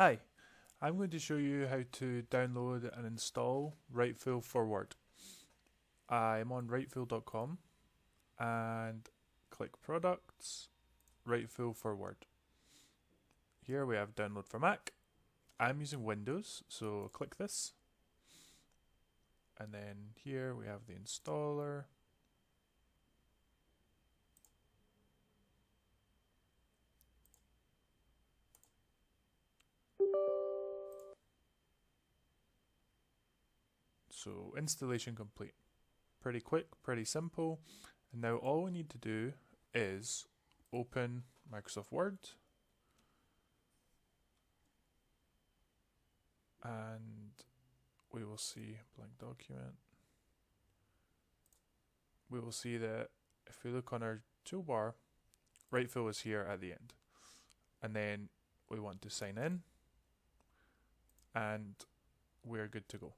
Hi, I'm going to show you how to download and install Writefull for Word. I'm on writefull.com and click Products, Writefull for Word. Here we have Download for Mac. I'm using Windows, so click this. And then here we have the installer. So installation complete. Pretty quick, pretty simple. And now all we need to do is open Microsoft Word and we will see blank document. We will see that if we look on our toolbar, Writefull is here at the end. And then we want to sign in and we're good to go.